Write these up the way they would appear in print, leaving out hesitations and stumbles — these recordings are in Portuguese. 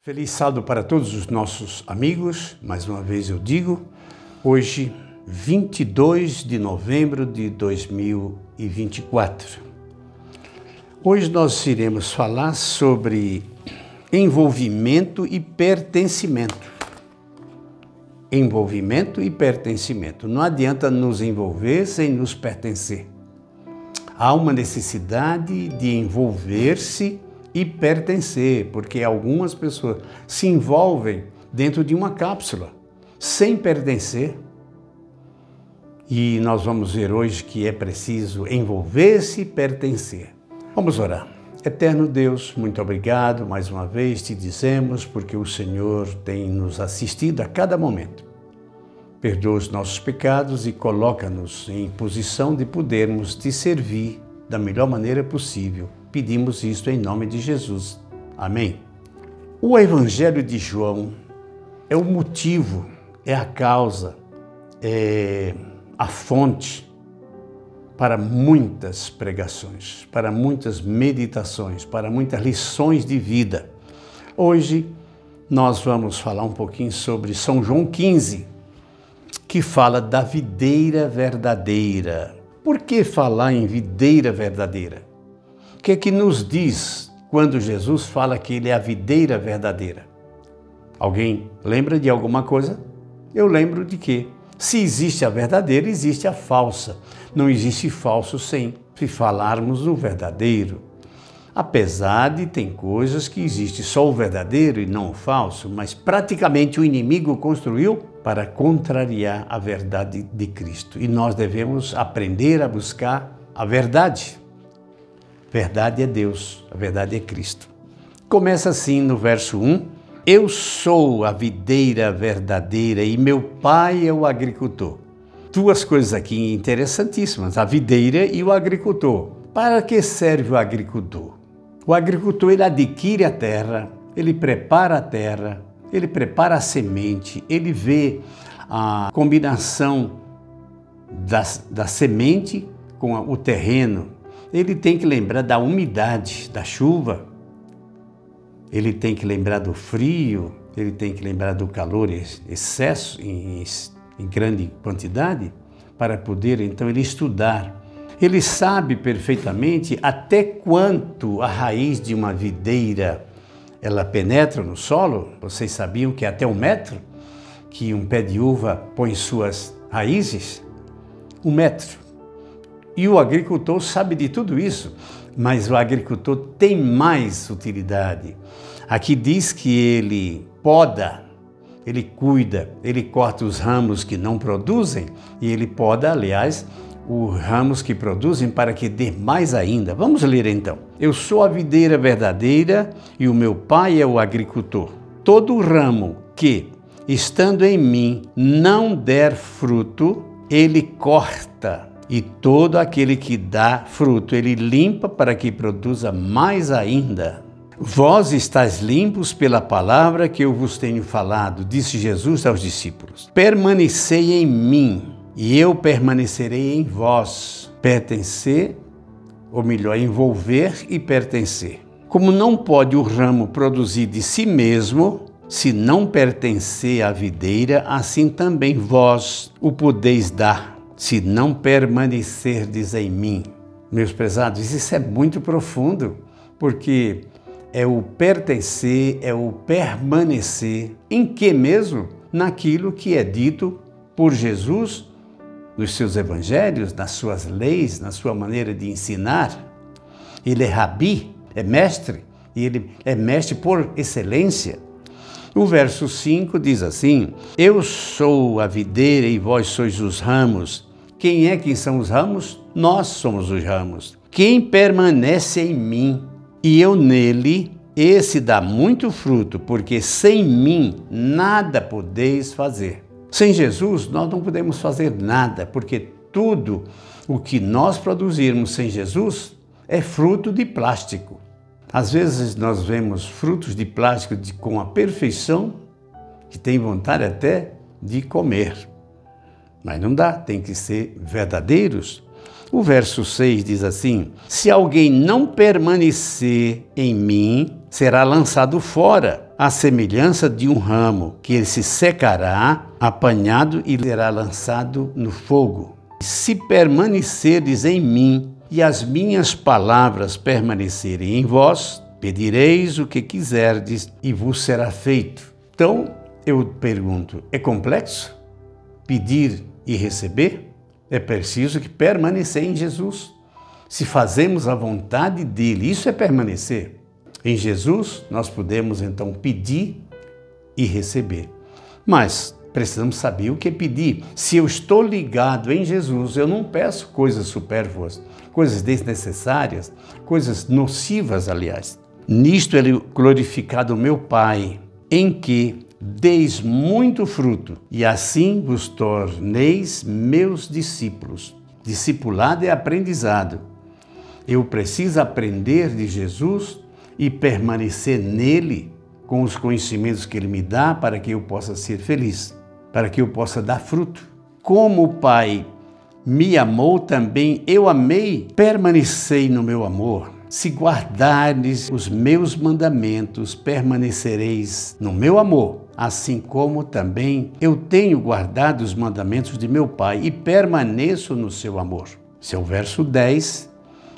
Feliz sábado para todos os nossos amigos. Mais uma vez eu digo, hoje, 22 de novembro de 2024. Hoje nós iremos falar sobre envolvimento e pertencimento. Envolvimento e pertencimento. Não adianta nos envolver sem nos pertencer. Há uma necessidade de envolver-se e pertencer, porque algumas pessoas se envolvem dentro de uma cápsula, sem pertencer. E nós vamos ver hoje que é preciso envolver-se e pertencer. Vamos orar. Eterno Deus, muito obrigado, mais uma vez te dizemos, porque o Senhor tem nos assistido a cada momento. Perdoa os nossos pecados e coloca-nos em posição de podermos te servir da melhor maneira possível. Pedimos isto em nome de Jesus. Amém. O Evangelho de João é o motivo, é a causa, é a fonte para muitas pregações, para muitas meditações, para muitas lições de vida. Hoje nós vamos falar um pouquinho sobre São João 15, que fala da videira verdadeira. Por que falar em videira verdadeira? O que é que nos diz quando Jesus fala que ele é a videira verdadeira? Alguém lembra de alguma coisa? Eu lembro de que se existe a verdadeira, existe a falsa. Não existe falso sem se falarmos no verdadeiro. Apesar de tem coisas que existe só o verdadeiro e não o falso, mas praticamente o inimigo construiu para contrariar a verdade de Cristo. E nós devemos aprender a buscar a verdade. Verdade é Deus, a verdade é Cristo. Começa assim no verso 1. Eu sou a videira verdadeira e meu pai é o agricultor. Duas coisas aqui interessantíssimas, a videira e o agricultor. Para que serve o agricultor? O agricultor, ele adquire a terra, ele prepara a terra, ele prepara a semente, ele vê a combinação da semente com o terreno. Ele tem que lembrar da umidade, da chuva, ele tem que lembrar do frio, ele tem que lembrar do calor excesso, em grande quantidade, para poder então ele estudar. Ele sabe perfeitamente até quanto a raiz de uma videira ela penetra no solo. Vocês sabiam que é até 1 metro que um pé de uva põe suas raízes? 1 metro. E o agricultor sabe de tudo isso, mas o agricultor tem mais utilidade. Aqui diz que ele poda, ele cuida, ele corta os ramos que não produzem e ele poda, aliás, os ramos que produzem para que dê mais ainda. Vamos ler então. Eu sou a videira verdadeira e o meu pai é o agricultor. Todo ramo que, estando em mim, não der fruto, ele corta. E todo aquele que dá fruto, ele limpa para que produza mais ainda. Vós estáis limpos pela palavra que eu vos tenho falado, disse Jesus aos discípulos. Permanecei em mim, e eu permanecerei em vós. Pertencer, ou melhor, envolver e pertencer. Como não pode o ramo produzir de si mesmo, se não pertencer à videira, assim também vós o podeis dar, se não permanecerdes em mim. Meus prezados, isso é muito profundo, porque é o pertencer, é o permanecer. Em que mesmo? Naquilo que é dito por Jesus, nos seus evangelhos, nas suas leis, na sua maneira de ensinar. Ele é rabi, é mestre, e ele é mestre por excelência. O verso 5 diz assim: eu sou a videira e vós sois os ramos. Quem é que são os ramos? Nós somos os ramos. Quem permanece em mim e eu nele, esse dá muito fruto, porque sem mim nada podeis fazer. Sem Jesus nós não podemos fazer nada, porque tudo o que nós produzirmos sem Jesus é fruto de plástico. Às vezes nós vemos frutos de plástico com a perfeição, que tem vontade até de comer. Mas não dá, tem que ser verdadeiros. O verso 6 diz assim: se alguém não permanecer em mim, será lançado fora, à semelhança de um ramo, que ele se secará, apanhado e será lançado no fogo. Se permaneceres em mim e as minhas palavras permanecerem em vós, pedireis o que quiserdes e vos será feito. Então, eu pergunto, é complexo pedir e receber? É preciso que permanecer em Jesus. Se fazemos a vontade dele, isso é permanecer. Em Jesus, nós podemos então pedir e receber. Mas precisamos saber o que pedir. Se eu estou ligado em Jesus, eu não peço coisas supérfluas, coisas desnecessárias, coisas nocivas, aliás. Nisto ele glorificado meu Pai, em que deis muito fruto, e assim vos torneis meus discípulos. Discipulado é aprendizado. Eu preciso aprender de Jesus e permanecer nele com os conhecimentos que ele me dá para que eu possa ser feliz, para que eu possa dar fruto. Como o Pai me amou, também eu amei, permanecei no meu amor. Se guardardes os meus mandamentos, permanecereis no meu amor, assim como também eu tenho guardado os mandamentos de meu Pai e permaneço no seu amor. Esse é o verso 10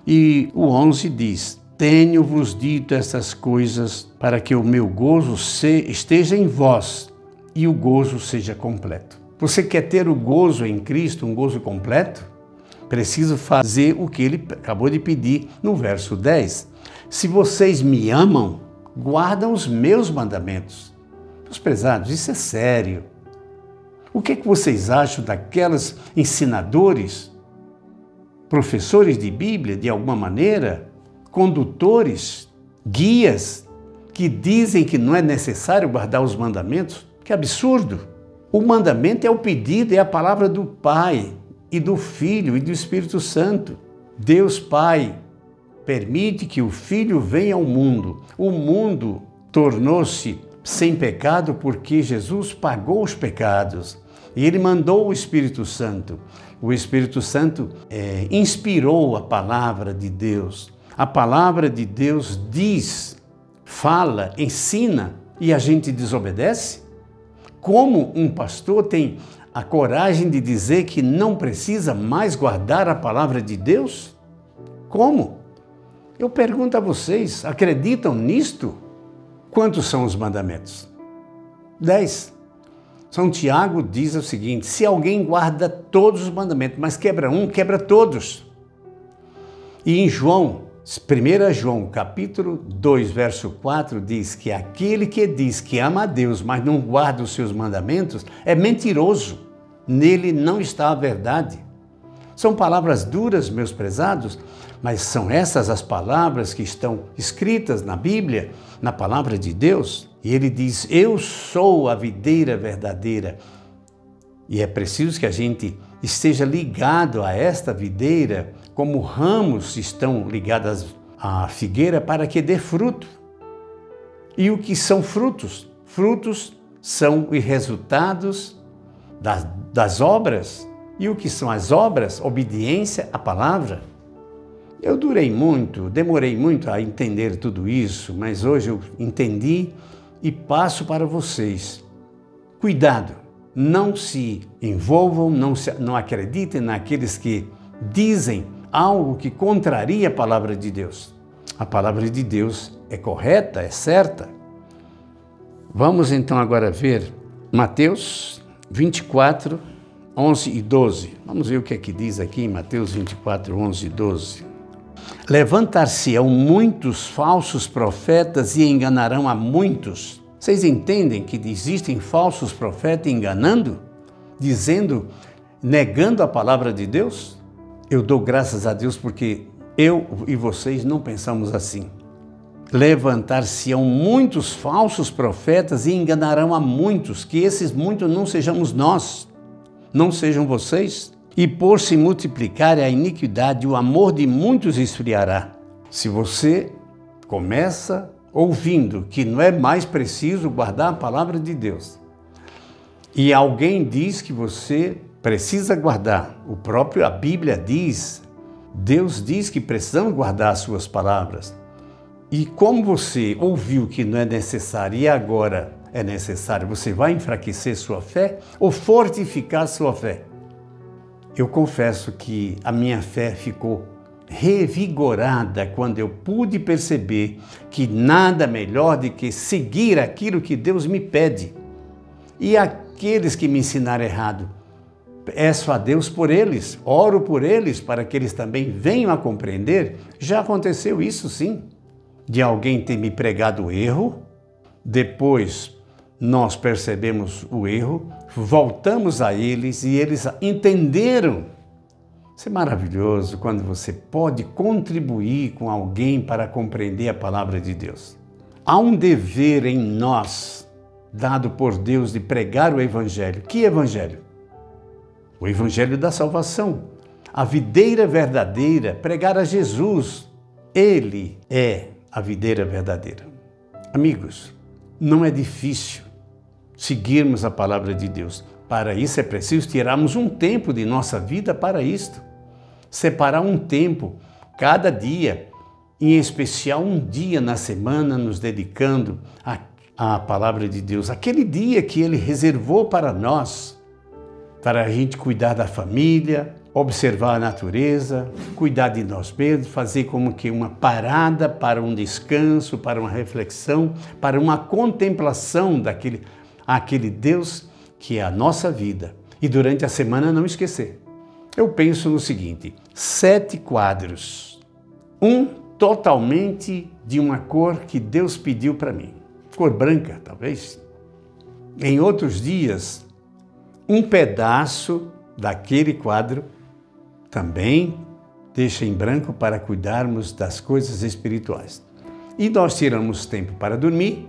e o 11 diz: tenho-vos dito essas coisas para que o meu gozo esteja em vós e o gozo seja completo. Você quer ter o gozo em Cristo, um gozo completo? Preciso fazer o que ele acabou de pedir no verso 10. Se vocês me amam, guardam os meus mandamentos. Meus prezados, isso é sério. O que vocês acham daquelas ensinadores, professores de Bíblia, de alguma maneira, condutores, guias, que dizem que não é necessário guardar os mandamentos? Que absurdo! O mandamento é o pedido, é a palavra do Pai, e do Filho e do Espírito Santo. Deus Pai permite que o Filho venha ao mundo. O mundo tornou-se sem pecado porque Jesus pagou os pecados e Ele mandou o Espírito Santo. O Espírito Santo inspirou a palavra de Deus. A palavra de Deus diz, fala, ensina e a gente desobedece? Como um pastor tem a coragem de dizer que não precisa mais guardar a palavra de Deus? Como? Eu pergunto a vocês, acreditam nisto? Quantos são os mandamentos? 10. São Tiago diz o seguinte: se alguém guarda todos os mandamentos, mas quebra um, quebra todos. E em João, 1 João, capítulo 2, verso 4, diz que aquele que diz que ama a Deus, mas não guarda os seus mandamentos, é mentiroso. Nele não está a verdade. São palavras duras, meus prezados, mas são essas as palavras que estão escritas na Bíblia, na palavra de Deus. E ele diz: eu sou a videira verdadeira. E é preciso que a gente esteja ligado a esta videira, como ramos estão ligados à figueira, para que dê fruto. E o que são frutos? Frutos são os resultados das obras. E o que são as obras? Obediência à palavra. Eu demorei muito a entender tudo isso, mas hoje eu entendi e passo para vocês. Cuidado, não se envolvam, não acreditem naqueles que dizem algo que contraria a palavra de Deus. A palavra de Deus é correta, é certa. Vamos então agora ver Mateus 24, 11 e 12. Vamos ver o que é que diz aqui em Mateus 24, 11 e 12. Levantar-se-ão muitos falsos profetas e enganarão a muitos. Vocês entendem que existem falsos profetas enganando? Dizendo, negando a palavra de Deus? Eu dou graças a Deus porque eu e vocês não pensamos assim. Levantar-se-ão muitos falsos profetas e enganarão a muitos, que esses muitos não sejamos nós, não sejam vocês. E por se multiplicar a iniquidade, o amor de muitos esfriará. Se você começa ouvindo que não é mais preciso guardar a palavra de Deus, e alguém diz que você precisa guardar, a Bíblia diz Deus diz que precisamos guardar as suas palavras. E como você ouviu que não é necessário e agora é necessário, você vai enfraquecer sua fé ou fortificar sua fé? Eu confesso que a minha fé ficou revigorada quando eu pude perceber que nada melhor do que seguir aquilo que Deus me pede. E aqueles que me ensinaram errado, peço a Deus por eles, oro por eles para que eles também venham a compreender. Já aconteceu isso sim, de alguém ter me pregado o erro, depois nós percebemos o erro, voltamos a eles e eles entenderam. Isso é maravilhoso quando você pode contribuir com alguém para compreender a palavra de Deus. Há um dever em nós, dado por Deus, de pregar o Evangelho. Que Evangelho? O Evangelho da salvação. A videira verdadeira, pregar a Jesus. Ele é a videira verdadeira. Amigos, não é difícil seguirmos a palavra de Deus. Para isso é preciso tirarmos um tempo de nossa vida para isto. Separar um tempo, cada dia, em especial um dia na semana, nos dedicando à palavra de Deus. Aquele dia que Ele reservou para nós, para a gente cuidar da família, observar a natureza, cuidar de nós mesmos, fazer como que uma parada para um descanso, para uma reflexão, para uma contemplação aquele Deus que é a nossa vida. E durante a semana não esquecer. Eu penso no seguinte, 7 quadros, um totalmente de uma cor que Deus pediu para mim, cor branca talvez. Em outros dias, um pedaço daquele quadro também deixa em branco para cuidarmos das coisas espirituais. E nós tiramos tempo para dormir,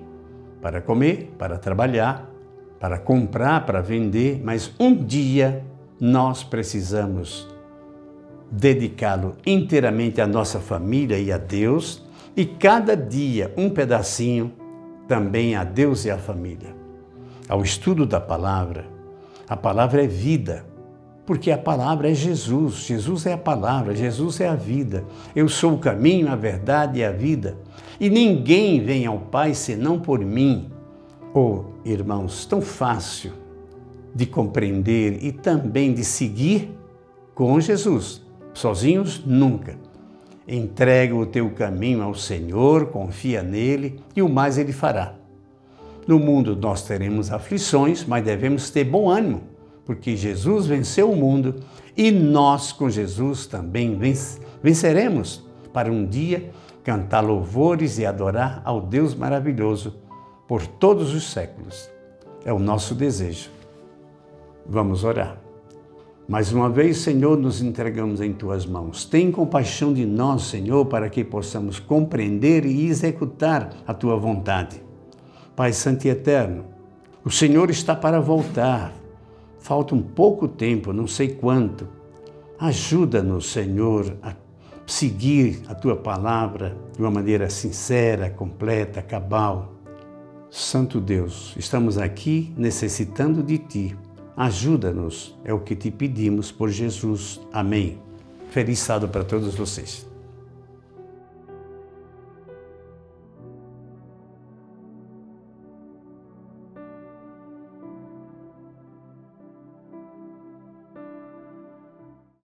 para comer, para trabalhar, para comprar, para vender, mas um dia nós precisamos dedicá-lo inteiramente à nossa família e a Deus, e cada dia um pedacinho também a Deus e à família. Ao estudo da palavra, a palavra é vida, porque a palavra é Jesus, Jesus é a palavra, Jesus é a vida. Eu sou o caminho, a verdade e a vida, e ninguém vem ao Pai senão por mim. Oh, irmãos, tão fácil de compreender e também de seguir com Jesus. Sozinhos, nunca. Entrega o teu caminho ao Senhor, confia nele e o mais Ele fará. No mundo nós teremos aflições, mas devemos ter bom ânimo, porque Jesus venceu o mundo e nós com Jesus também venceremos para um dia cantar louvores e adorar ao Deus maravilhoso por todos os séculos. É o nosso desejo. Vamos orar. Mais uma vez, Senhor, nos entregamos em Tuas mãos. Tem compaixão de nós, Senhor, para que possamos compreender e executar a Tua vontade. Pai Santo e Eterno, o Senhor está para voltar. Falta um pouco tempo, não sei quanto. Ajuda-nos, Senhor, a seguir a Tua palavra de uma maneira sincera, completa, cabal. Santo Deus, estamos aqui necessitando de Ti. Ajuda-nos, é o que te pedimos por Jesus. Amém. Feliz sábado para todos vocês.